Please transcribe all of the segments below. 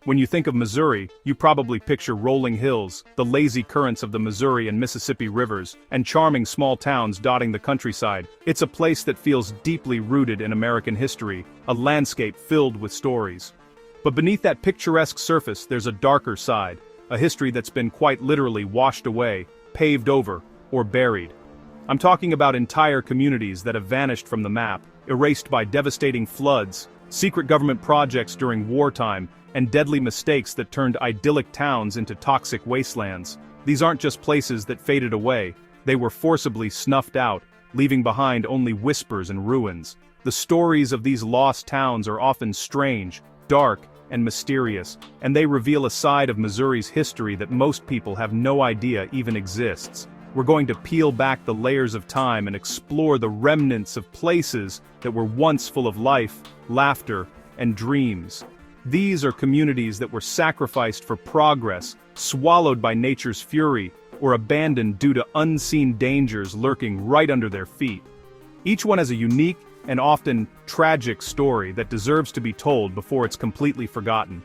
When you think of Missouri, you probably picture rolling hills, the lazy currents of the Missouri and Mississippi rivers, and charming small towns dotting the countryside. It's a place that feels deeply rooted in American history, a landscape filled with stories. But beneath that picturesque surface there's a darker side, a history that's been quite literally washed away, paved over, or buried. I'm talking about entire communities that have vanished from the map, erased by devastating floods, secret government projects during wartime, and deadly mistakes that turned idyllic towns into toxic wastelands. These aren't just places that faded away, they were forcibly snuffed out, leaving behind only whispers and ruins. The stories of these lost towns are often strange, dark, and mysterious, and they reveal a side of Missouri's history that most people have no idea even exists. We're going to peel back the layers of time and explore the remnants of places that were once full of life, laughter, and dreams. These are communities that were sacrificed for progress, swallowed by nature's fury, or abandoned due to unseen dangers lurking right under their feet. Each one has a unique and often tragic story that deserves to be told before it's completely forgotten.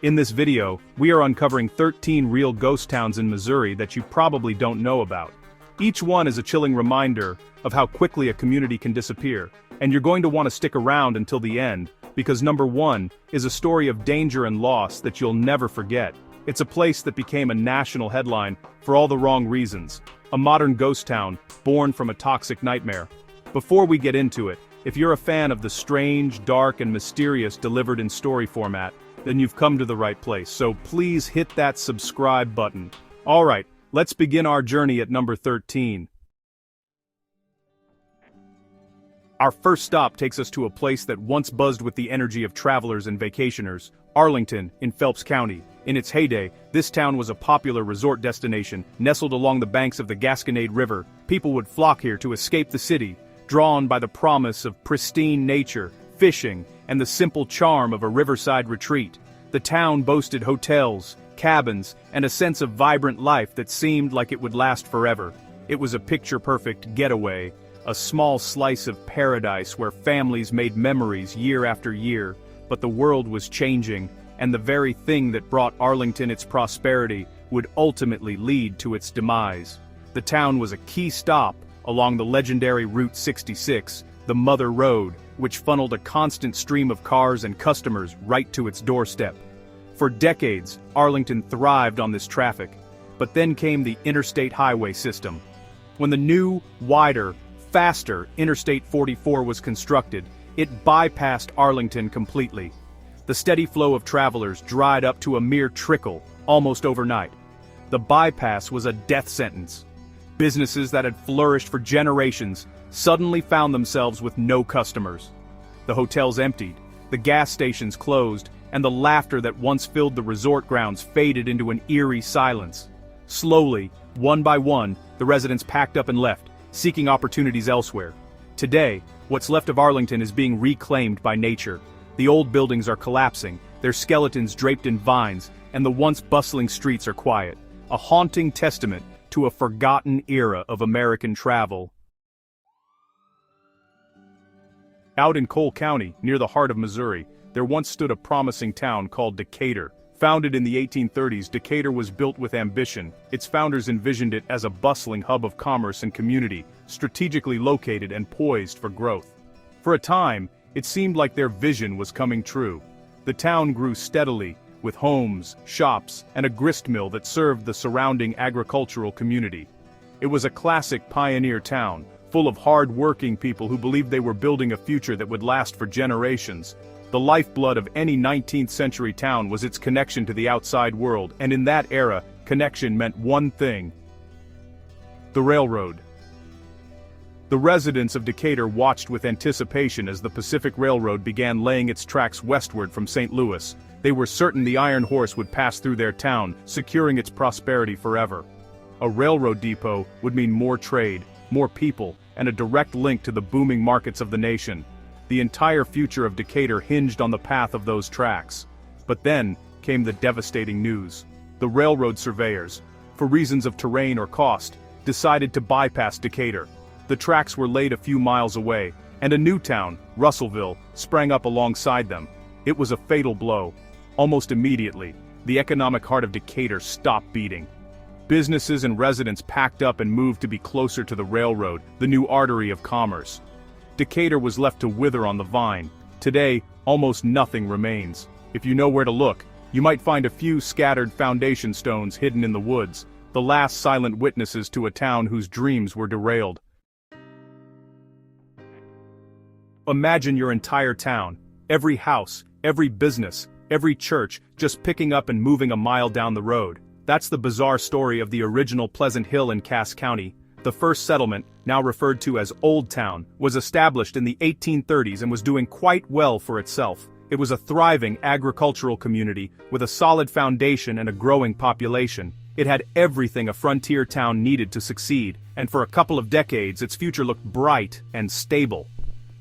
In this video, we are uncovering 13 real ghost towns in Missouri that you probably don't know about. Each one is a chilling reminder of how quickly a community can disappear, and you're going to want to stick around until the end, because number 1 is a story of danger and loss that you'll never forget. It's a place that became a national headline for all the wrong reasons, a modern ghost town born from a toxic nightmare. Before we get into it, if you're a fan of the strange, dark, and mysterious delivered in story format, then you've come to the right place, so please hit that subscribe button. Alright, let's begin our journey at number 13. Our first stop takes us to a place that once buzzed with the energy of travelers and vacationers, Arlington, in Phelps County. In its heyday, this town was a popular resort destination, nestled along the banks of the Gasconade River. People would flock here to escape the city, drawn by the promise of pristine nature, fishing, and the simple charm of a riverside retreat. The town boasted hotels, cabins, and a sense of vibrant life that seemed like it would last forever. It was a picture-perfect getaway, a small slice of paradise where families made memories year after year. But the world was changing, and the very thing that brought Arlington its prosperity would ultimately lead to its demise. The town was a key stop along the legendary Route 66, the Mother Road, which funneled a constant stream of cars and customers right to its doorstep. For decades, Arlington thrived on this traffic, but then came the interstate highway system. When the new, wider, faster Interstate 44 was constructed, it bypassed Arlington completely. The steady flow of travelers dried up to a mere trickle, almost overnight. The bypass was a death sentence. Businesses that had flourished for generations suddenly found themselves with no customers. The hotels emptied, the gas stations closed, and the laughter that once filled the resort grounds faded into an eerie silence. Slowly, one by one, the residents packed up and left, seeking opportunities elsewhere. Today, what's left of Arlington is being reclaimed by nature. The old buildings are collapsing, their skeletons draped in vines, and the once bustling streets are quiet, a haunting testament to a forgotten era of American travel. Out in Cole County, near the heart of Missouri, there once stood a promising town called Decatur. Founded in the 1830s, Decatur was built with ambition. Its founders envisioned it as a bustling hub of commerce and community, strategically located and poised for growth. For a time, it seemed like their vision was coming true. The town grew steadily, with homes, shops, and a grist mill that served the surrounding agricultural community. It was a classic pioneer town, full of hard-working people who believed they were building a future that would last for generations. The lifeblood of any 19th century town was its connection to the outside world, and in that era, connection meant one thing: the railroad. The residents of Decatur watched with anticipation as the Pacific Railroad began laying its tracks westward from St. Louis. They were certain the Iron Horse would pass through their town, securing its prosperity forever. A railroad depot would mean more trade, more people, and a direct link to the booming markets of the nation. The entire future of Decatur hinged on the path of those tracks. But then came the devastating news. The railroad surveyors, for reasons of terrain or cost, decided to bypass Decatur. The tracks were laid a few miles away, and a new town, Russellville, sprang up alongside them. It was a fatal blow. Almost immediately, the economic heart of Decatur stopped beating. Businesses and residents packed up and moved to be closer to the railroad, the new artery of commerce. Decatur was left to wither on the vine. Today, almost nothing remains. If you know where to look, you might find a few scattered foundation stones hidden in the woods, the last silent witnesses to a town whose dreams were derailed. Imagine your entire town, every house, every business, every church, just picking up and moving a mile down the road. That's the bizarre story of the original Pleasant Hill in Cass County. The first settlement, now referred to as Old Town, was established in the 1830s and was doing quite well for itself. It was a thriving agricultural community with a solid foundation and a growing population. It had everything a frontier town needed to succeed, and for a couple of decades its future looked bright and stable.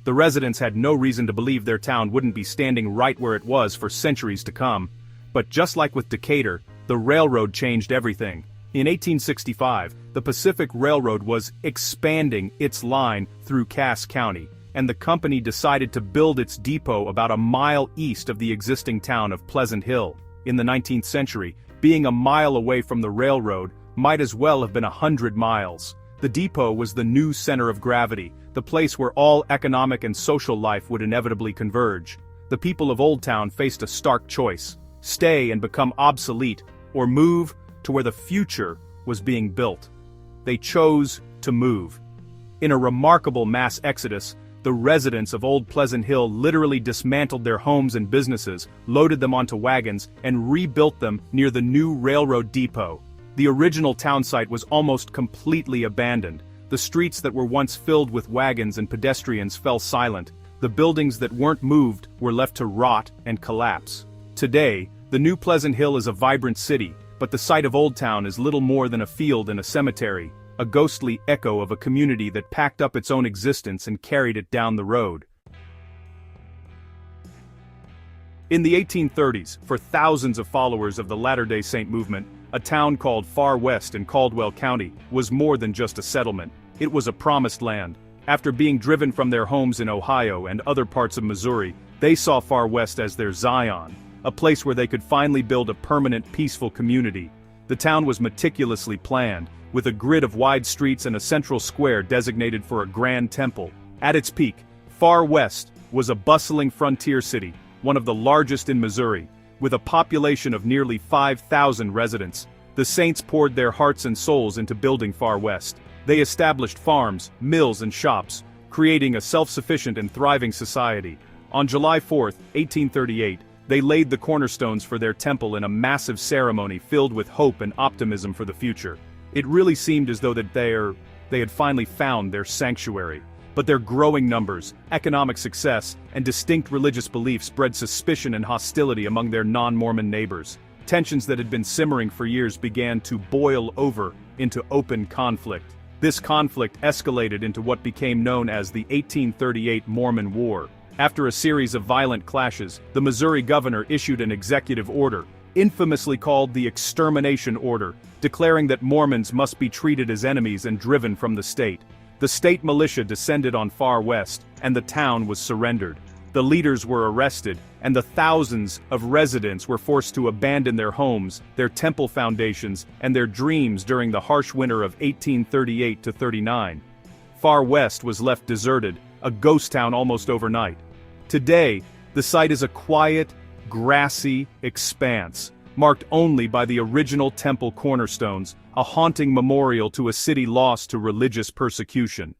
The residents had no reason to believe their town wouldn't be standing right where it was for centuries to come. But just like with Decatur, the railroad changed everything. In 1865, the Pacific Railroad was expanding its line through Cass County, and the company decided to build its depot about a mile east of the existing town of Pleasant Hill. In the 19th century, being a mile away from the railroad might as well have been 100 miles. The depot was the new center of gravity, the place where all economic and social life would inevitably converge. The people of Old Town faced a stark choice: stay and become obsolete, or move to where the future was being built. They chose to move. In a remarkable mass exodus, the residents of Old Pleasant Hill literally dismantled their homes and businesses, loaded them onto wagons, and rebuilt them near the new railroad depot. The original town site was almost completely abandoned. The streets that were once filled with wagons and pedestrians fell silent. The buildings that weren't moved were left to rot and collapse. Today, the new Pleasant Hill is a vibrant city, but the site of Old Town is little more than a field and a cemetery, a ghostly echo of a community that packed up its own existence and carried it down the road. In the 1830s, for thousands of followers of the Latter-day Saint movement, a town called Far West in Caldwell County was more than just a settlement. It was a promised land. After being driven from their homes in Ohio and other parts of Missouri, they saw Far West as their Zion, a place where they could finally build a permanent, peaceful community. The town was meticulously planned, with a grid of wide streets and a central square designated for a grand temple. At its peak, Far West was a bustling frontier city, one of the largest in Missouri, with a population of nearly 5,000 residents. The Saints poured their hearts and souls into building Far West. They established farms, mills, and shops, creating a self-sufficient and thriving society. On July 4, 1838, they laid the cornerstones for their temple in a massive ceremony filled with hope and optimism for the future. It really seemed as though they had finally found their sanctuary. But their growing numbers, economic success, and distinct religious beliefs bred suspicion and hostility among their non-Mormon neighbors. Tensions that had been simmering for years began to boil over into open conflict. This conflict escalated into what became known as the 1838 Mormon War. After a series of violent clashes, the Missouri governor issued an executive order, infamously called the Extermination Order, declaring that Mormons must be treated as enemies and driven from the state. The state militia descended on Far West, and the town was surrendered. The leaders were arrested, and the thousands of residents were forced to abandon their homes, their temple foundations, and their dreams during the harsh winter of 1838–39. Far West was left deserted, a ghost town almost overnight. Today, the site is a quiet, grassy expanse, marked only by the original temple cornerstones, a haunting memorial to a city lost to religious persecution.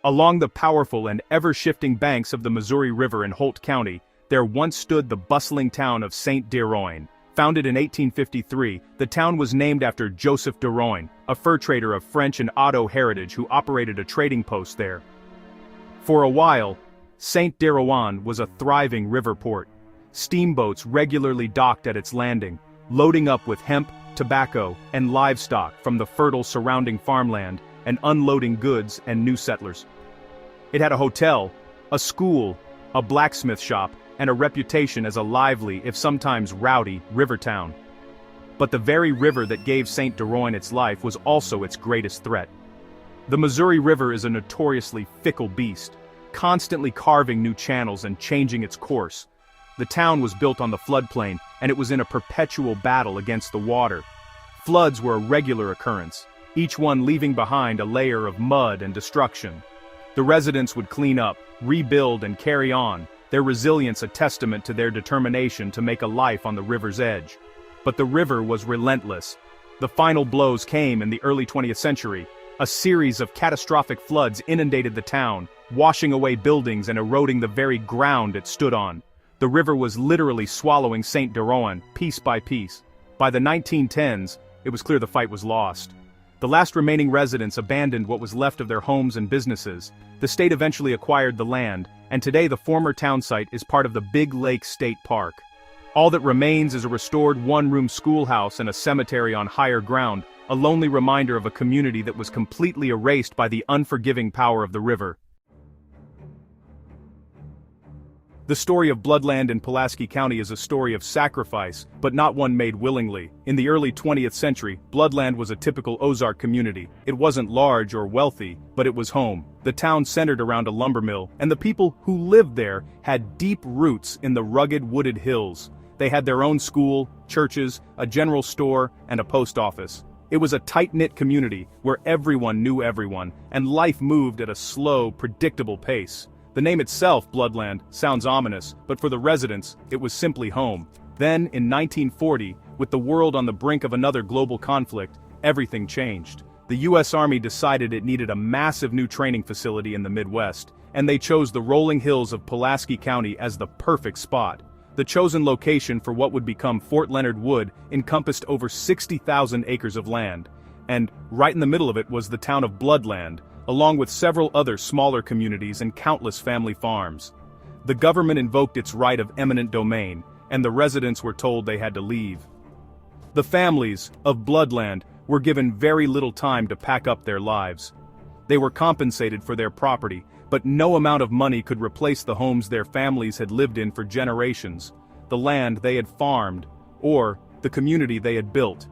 Along the powerful and ever-shifting banks of the Missouri River in Holt County, there once stood the bustling town of Saint Deroin. Founded in 1853, the town was named after Joseph Deroin, a fur trader of French and Otto heritage who operated a trading post there. For a while, Saint Deroin was a thriving river port. Steamboats regularly docked at its landing, loading up with hemp, tobacco, and livestock from the fertile surrounding farmland, and unloading goods and new settlers. It had a hotel, a school, a blacksmith shop, and a reputation as a lively, if sometimes rowdy, river town. But the very river that gave Saint Deroin its life was also its greatest threat. The Missouri River is a notoriously fickle beast. constantly carving new channels and changing its course. The town was built on the floodplain, and it was in a perpetual battle against the water. Floods were a regular occurrence, each one leaving behind a layer of mud and destruction. The residents would clean up, rebuild, and carry on, their resilience a testament to their determination to make a life on the river's edge. But the river was relentless. The final blows came in the early 20th century. A series of catastrophic floods inundated the town, washing away buildings and eroding the very ground it stood on. The river was literally swallowing Saint Jeroen, piece by piece. By the 1910s, it was clear the fight was lost. The last remaining residents abandoned what was left of their homes and businesses. The state eventually acquired the land, and today the former town site is part of the Big Lake State Park. All that remains is a restored one-room schoolhouse and a cemetery on higher ground, a lonely reminder of a community that was completely erased by the unforgiving power of the river. The story of Bloodland in Pulaski County is a story of sacrifice, but not one made willingly. In the early 20th century, Bloodland was a typical Ozark community. It wasn't large or wealthy, but it was home. The town centered around a lumber mill, and the people who lived there had deep roots in the rugged wooded hills. They had their own school, churches, a general store, and a post office. It was a tight-knit community where everyone knew everyone, and life moved at a slow, predictable pace. The name itself, Bloodland, sounds ominous, but for the residents, it was simply home. Then, in 1940, with the world on the brink of another global conflict, everything changed. The U.S. Army decided it needed a massive new training facility in the Midwest, and they chose the rolling hills of Pulaski County as the perfect spot. The chosen location for what would become Fort Leonard Wood encompassed over 60,000 acres of land, and right in the middle of it was the town of Bloodland, along with several other smaller communities and countless family farms. The government invoked its right of eminent domain, and the residents were told they had to leave. The families of Bloodland were given very little time to pack up their lives. They were compensated for their property, but no amount of money could replace the homes their families had lived in for generations, the land they had farmed, or the community they had built.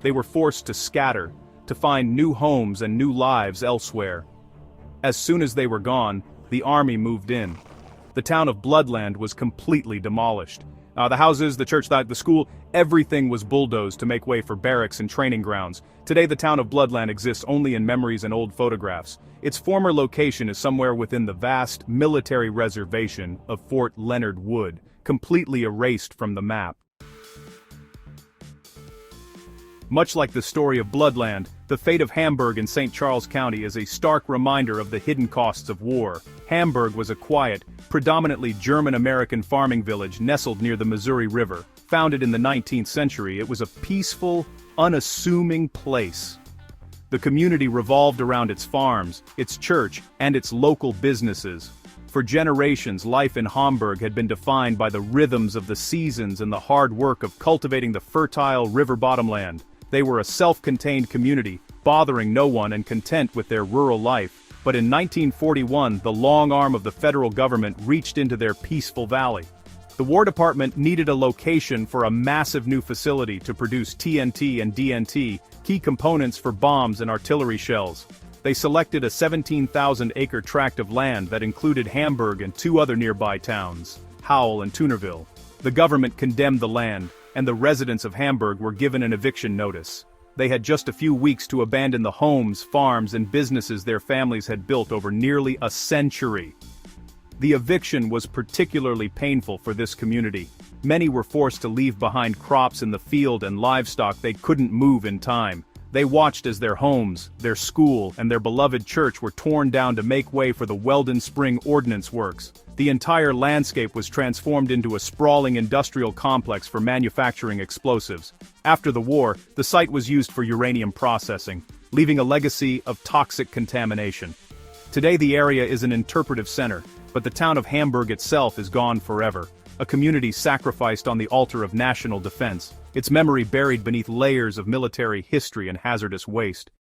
They were forced to scatter, to find new homes and new lives elsewhere. As soon as they were gone, the army moved in. The town of Bloodland was completely demolished. The houses, the church, the school, everything was bulldozed to make way for barracks and training grounds. Today the town of Bloodland exists only in memories and old photographs. Its former location is somewhere within the vast military reservation of Fort Leonard Wood, completely erased from the map. Much like the story of Bloodland, the fate of Hamburg in St. Charles County is a stark reminder of the hidden costs of war. Hamburg was a quiet, predominantly German-American farming village nestled near the Missouri River. Founded in the 19th century, it was a peaceful, unassuming place. The community revolved around its farms, its church, and its local businesses. For generations, life in Hamburg had been defined by the rhythms of the seasons and the hard work of cultivating the fertile river bottomland. They were a self-contained community, bothering no one and content with their rural life. But in 1941, the long arm of the federal government reached into their peaceful valley. The War Department needed a location for a massive new facility to produce TNT and DNT, key components for bombs and artillery shells. They selected a 17,000-acre tract of land that included Hamburg and two other nearby towns, Howell and Tunerville. The government condemned the land, and the residents of Hamburg were given an eviction notice. They had just a few weeks to abandon the homes, farms, and businesses their families had built over nearly a century. The eviction was particularly painful for this community. Many were forced to leave behind crops in the field and livestock they couldn't move in time. They watched as their homes, their school, and their beloved church were torn down to make way for the Weldon Spring Ordnance Works. The entire landscape was transformed into a sprawling industrial complex for manufacturing explosives. After the war, the site was used for uranium processing, leaving a legacy of toxic contamination. Today the area is an interpretive center, but the town of Hamburg itself is gone forever, a community sacrificed on the altar of national defense, its memory buried beneath layers of military history and hazardous waste.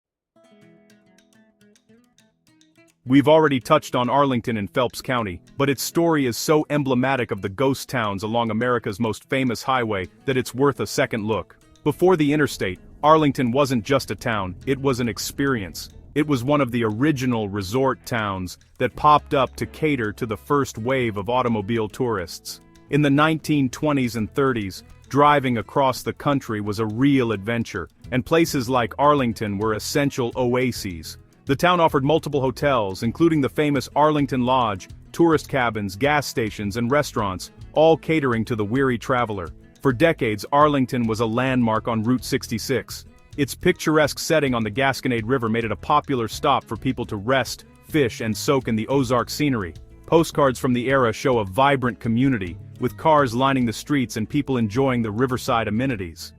We've already touched on Arlington in Phelps County, but its story is so emblematic of the ghost towns along America's most famous highway that it's worth a second look. Before the interstate, Arlington wasn't just a town, it was an experience. It was one of the original resort towns that popped up to cater to the first wave of automobile tourists. In the 1920s and 30s, driving across the country was a real adventure, and places like Arlington were essential oases. The town offered multiple hotels, including the famous Arlington Lodge, tourist cabins, gas stations, and restaurants, all catering to the weary traveler. For decades, Arlington was a landmark on Route 66. Its picturesque setting on the Gasconade River made it a popular stop for people to rest, fish, and soak in the Ozark scenery. Postcards from the era show a vibrant community, with cars lining the streets and people enjoying the riverside amenities.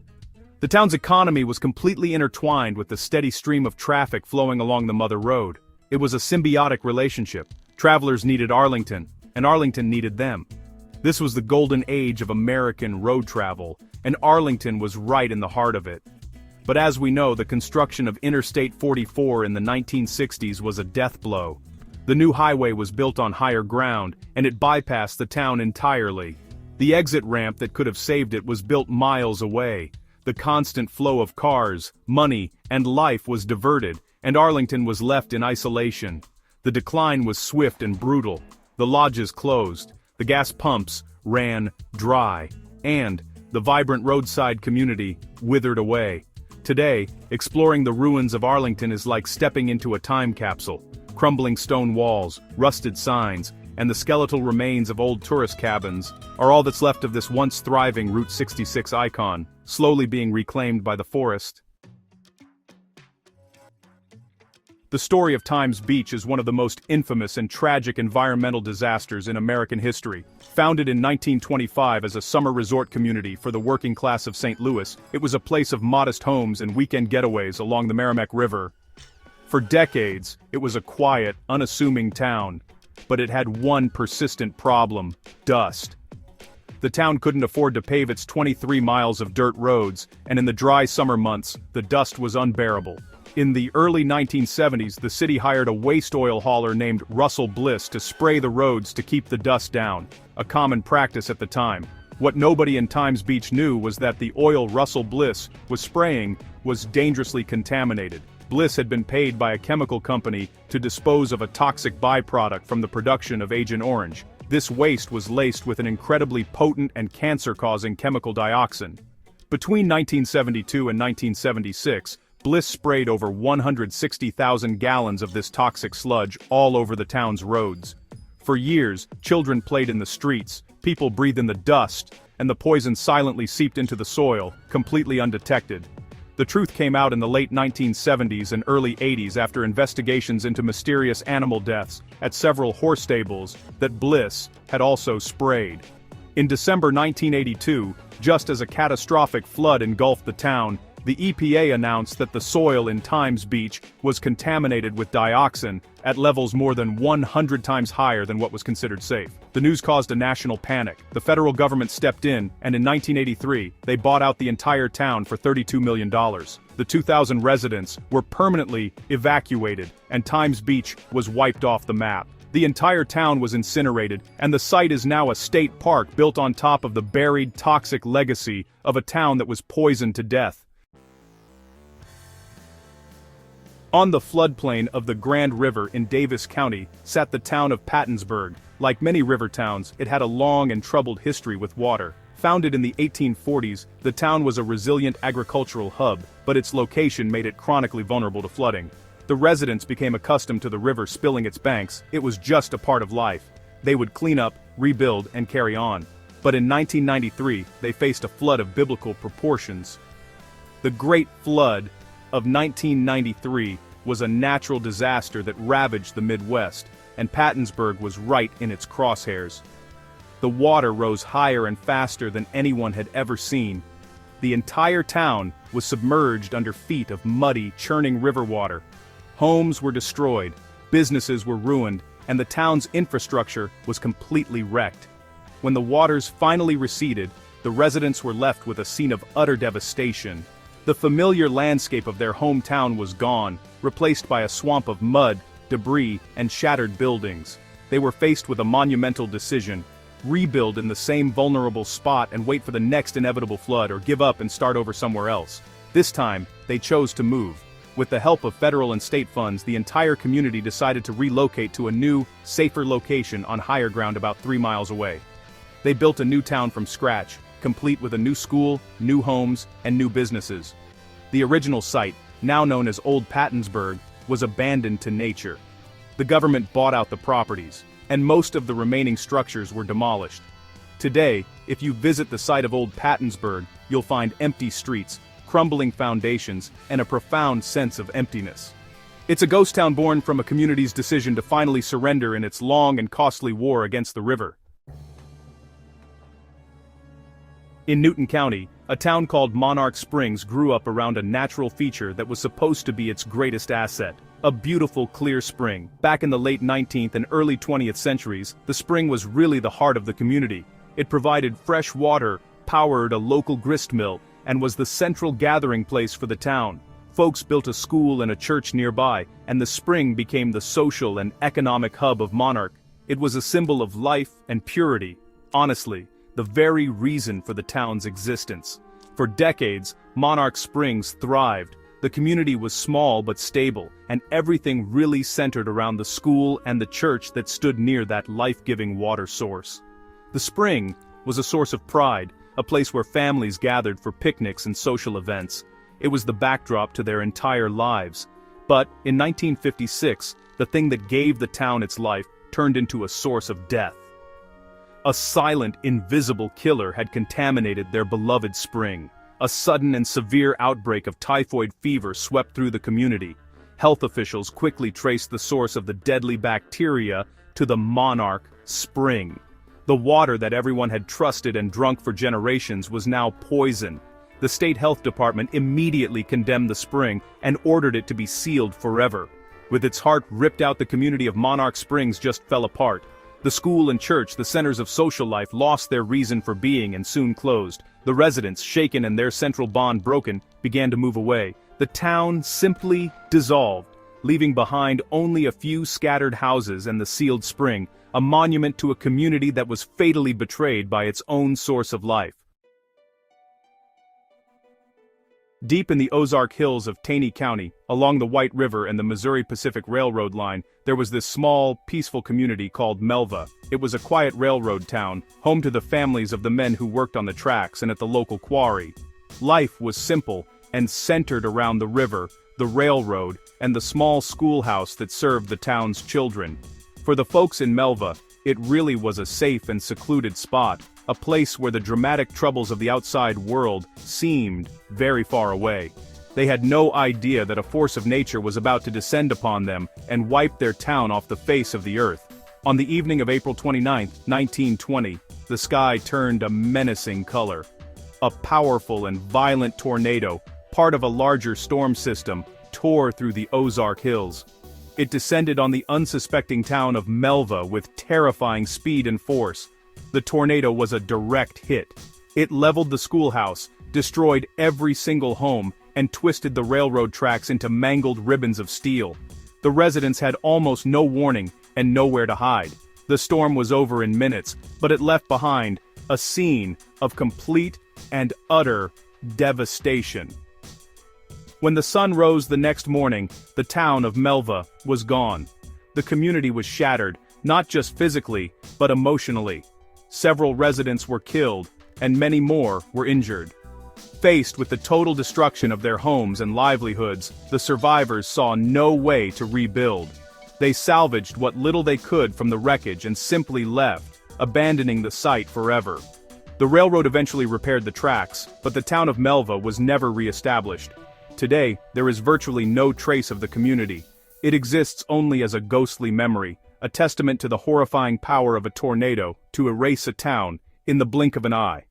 The town's economy was completely intertwined with the steady stream of traffic flowing along the Mother Road. It was a symbiotic relationship. Travelers needed Arlington, and Arlington needed them. This was the golden age of American road travel, and Arlington was right in the heart of it. But as we know, the construction of Interstate 44 in the 1960s was a death blow. The new highway was built on higher ground, and it bypassed the town entirely. The exit ramp that could have saved it was built miles away. The constant flow of cars, money, and life was diverted, and Arlington was left in isolation. The decline was swift and brutal. The lodges closed, the gas pumps ran dry, and the vibrant roadside community withered away. Today, exploring the ruins of Arlington is like stepping into a time capsule. Crumbling stone walls, rusted signs, and the skeletal remains of old tourist cabins are all that's left of this once thriving Route 66 icon, slowly being reclaimed by the forest. The story of Times Beach is one of the most infamous and tragic environmental disasters in American history. Founded in 1925 as a summer resort community for the working class of St. Louis, it was a place of modest homes and weekend getaways along the Merrimack River. For decades, it was a quiet, unassuming town, but it had one persistent problem: dust. The town couldn't afford to pave its 23 miles of dirt roads, and in the dry summer months, the dust was unbearable. In the early 1970s, the city hired a waste oil hauler named Russell Bliss to spray the roads to keep the dust down, a common practice at the time. What nobody in Times Beach knew was that the oil Russell Bliss was spraying was dangerously contaminated. Bliss had been paid by a chemical company to dispose of a toxic byproduct from the production of Agent Orange. This waste was laced with an incredibly potent and cancer-causing chemical dioxin. Between 1972 and 1976, Bliss sprayed over 160,000 gallons of this toxic sludge all over the town's roads. For years, children played in the streets, people breathed in the dust, and the poison silently seeped into the soil, completely undetected. The truth came out in the late 1970s and early 80s after investigations into mysterious animal deaths at several horse stables that Bliss had also sprayed. In December 1982, just as a catastrophic flood engulfed the town, the EPA announced that the soil in Times Beach was contaminated with dioxin at levels more than 100 times higher than what was considered safe. The news caused a national panic. The federal government stepped in, and in 1983, they bought out the entire town for $32 million. The 2,000 residents were permanently evacuated, and Times Beach was wiped off the map. The entire town was incinerated, and the site is now a state park built on top of the buried toxic legacy of a town that was poisoned to death. On the floodplain of the Grand River in Davis County sat the town of Pattonsburg. Like many river towns, it had a long and troubled history with water. Founded in the 1840s, the town was a resilient agricultural hub, but its location made it chronically vulnerable to flooding. The residents became accustomed to the river spilling its banks. It was just a part of life. They would clean up, rebuild, and carry on. But in 1993, they faced a flood of biblical proportions. The Great Flood of 1993 was a natural disaster that ravaged the Midwest, and Pattonsburg was right in its crosshairs. The water rose higher and faster than anyone had ever seen. The entire town was submerged under feet of muddy, churning river water. Homes were destroyed, businesses were ruined, and the town's infrastructure was completely wrecked. When the waters finally receded, the residents were left with a scene of utter devastation. The familiar landscape of their hometown was gone, replaced by a swamp of mud, debris, and shattered buildings. They were faced with a monumental decision: rebuild in the same vulnerable spot and wait for the next inevitable flood, or give up and start over somewhere else. This time, they chose to move. With the help of federal and state funds, the entire community decided to relocate to a new, safer location on higher ground about 3 miles away. They built a new town from scratch, complete with a new school, new homes, and new businesses. The original site, now known as Old Pattonsburg, was abandoned to nature. The government bought out the properties, and most of the remaining structures were demolished. Today, if you visit the site of Old Pattonsburg, you'll find empty streets, crumbling foundations, and a profound sense of emptiness. It's a ghost town born from a community's decision to finally surrender in its long and costly war against the river. In Newton County, a town called Monarch Springs grew up around a natural feature that was supposed to be its greatest asset: a beautiful, clear spring. Back in the late 19th and early 20th centuries, the spring was really the heart of the community. It provided fresh water, powered a local grist mill, and was the central gathering place for the town. Folks built a school and a church nearby, and the spring became the social and economic hub of Monarch. It was a symbol of life and purity. Honestly, the very reason for the town's existence. For decades, Monarch Springs thrived. The community was small but stable, and everything really centered around the school and the church that stood near that life-giving water source. The spring was a source of pride, a place where families gathered for picnics and social events. It was the backdrop to their entire lives. But, in 1956, the thing that gave the town its life turned into a source of death. A silent, invisible killer had contaminated their beloved spring. A sudden and severe outbreak of typhoid fever swept through the community. Health officials quickly traced the source of the deadly bacteria to the Monarch Spring. The water that everyone had trusted and drunk for generations was now poison. The state health department immediately condemned the spring and ordered it to be sealed forever. With its heart ripped out, the community of Monarch Springs just fell apart. The school and church, the centers of social life, lost their reason for being and soon closed. The residents, shaken and their central bond broken, began to move away. The town simply dissolved, leaving behind only a few scattered houses and the sealed spring, a monument to a community that was fatally betrayed by its own source of life. Deep in the Ozark Hills of Taney County, along the White River and the Missouri Pacific Railroad line, there was this small, peaceful community called Melva. It was a quiet railroad town, home to the families of the men who worked on the tracks and at the local quarry. Life was simple and centered around the river, the railroad, and the small schoolhouse that served the town's children. For the folks in Melva, it really was a safe and secluded spot, a place where the dramatic troubles of the outside world seemed very far away. They had no idea that a force of nature was about to descend upon them and wipe their town off the face of the earth. On the evening of April 29, 1920, the sky turned a menacing color. A powerful and violent tornado, part of a larger storm system, tore through the Ozark Hills. It descended on the unsuspecting town of Melva with terrifying speed and force. The tornado was a direct hit. It leveled the schoolhouse, destroyed every single home, and twisted the railroad tracks into mangled ribbons of steel. The residents had almost no warning and nowhere to hide. The storm was over in minutes, but it left behind a scene of complete and utter devastation. When the sun rose the next morning, the town of Melva was gone. The community was shattered, not just physically, but emotionally. Several residents were killed, and many more were injured. Faced with the total destruction of their homes and livelihoods, the survivors saw no way to rebuild. They salvaged what little they could from the wreckage and simply left, abandoning the site forever. The railroad eventually repaired the tracks, but the town of Melva was never re-established. Today, there is virtually no trace of the community. It exists only as a ghostly memory, a testament to the horrifying power of a tornado to erase a town in the blink of an eye.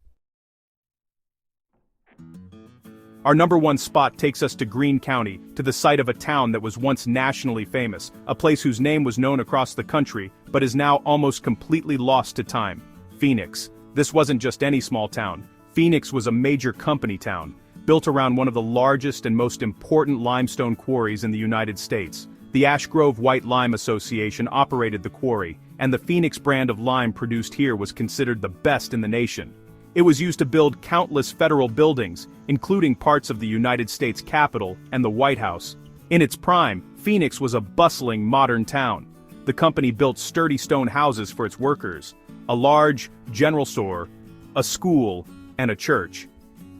Our number one spot takes us to Greene County, to the site of a town that was once nationally famous, a place whose name was known across the country, but is now almost completely lost to time: Phoenix. This wasn't just any small town. Phoenix was a major company town, built around one of the largest and most important limestone quarries in the United States. The Ash Grove White Lime Association operated the quarry, and the Phoenix brand of lime produced here was considered the best in the nation. It was used to build countless federal buildings, including parts of the United States Capitol and the White House. In its prime, Phoenix was a bustling modern town. The company built sturdy stone houses for its workers, a large general store, a school, and a church.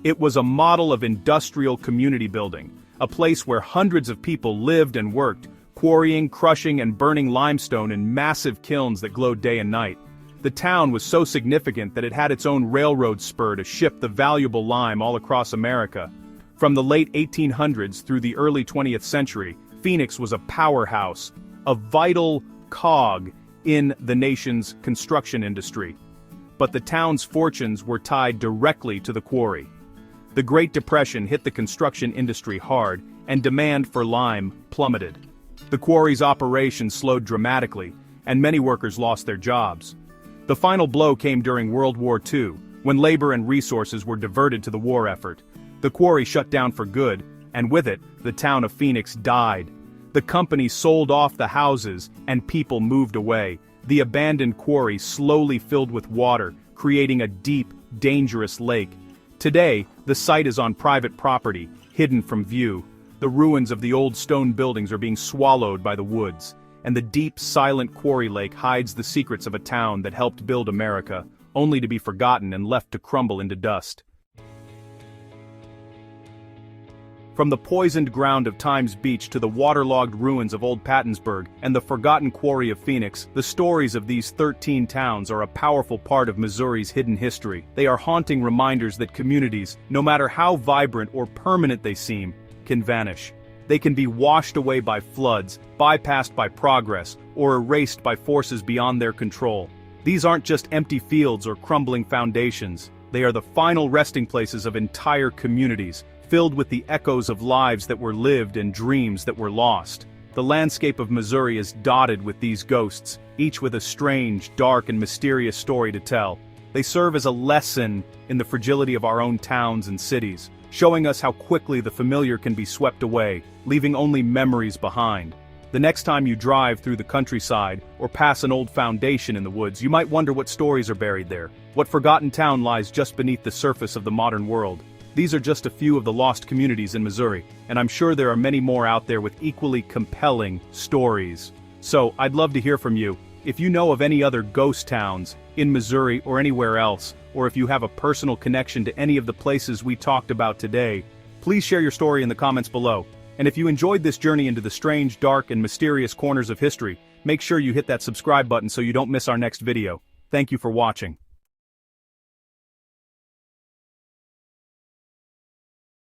It was a model of industrial community building, a place where hundreds of people lived and worked, quarrying, crushing, and burning limestone in massive kilns that glowed day and night. The town was so significant that it had its own railroad spur to ship the valuable lime all across America. From the late 1800s through the early 20th century, Phoenix was a powerhouse, a vital cog in the nation's construction industry. But the town's fortunes were tied directly to the quarry. The Great Depression hit the construction industry hard, and demand for lime plummeted. The quarry's operations slowed dramatically, and many workers lost their jobs. The final blow came during World War II, when labor and resources were diverted to the war effort. The quarry shut down for good, and with it, the town of Phoenix died. The company sold off the houses, and people moved away. The abandoned quarry slowly filled with water, creating a deep, dangerous lake. Today, the site is on private property, hidden from view. The ruins of the old stone buildings are being swallowed by the woods, and the deep, silent quarry lake hides the secrets of a town that helped build America, only to be forgotten and left to crumble into dust. From the poisoned ground of Times Beach to the waterlogged ruins of Old Pattonsburg and the forgotten quarry of Phoenix, the stories of these 13 towns are a powerful part of Missouri's hidden history. They are haunting reminders that communities, no matter how vibrant or permanent they seem, can vanish. They can be washed away by floods, bypassed by progress, or erased by forces beyond their control. These aren't just empty fields or crumbling foundations. They are the final resting places of entire communities, filled with the echoes of lives that were lived and dreams that were lost. The landscape of Missouri is dotted with these ghosts, each with a strange, dark, and mysterious story to tell. They serve as a lesson in the fragility of our own towns and cities, showing us how quickly the familiar can be swept away, leaving only memories behind. The next time you drive through the countryside or pass an old foundation in the woods, you might wonder what stories are buried there, what forgotten town lies just beneath the surface of the modern world. These are just a few of the lost communities in Missouri, and I'm sure there are many more out there with equally compelling stories. So, I'd love to hear from you. If you know of any other ghost towns in Missouri or anywhere else, or if you have a personal connection to any of the places we talked about today, please share your story in the comments below. And if you enjoyed this journey into the strange, dark, and mysterious corners of history, make sure you hit that subscribe button so you don't miss our next video. Thank you for watching.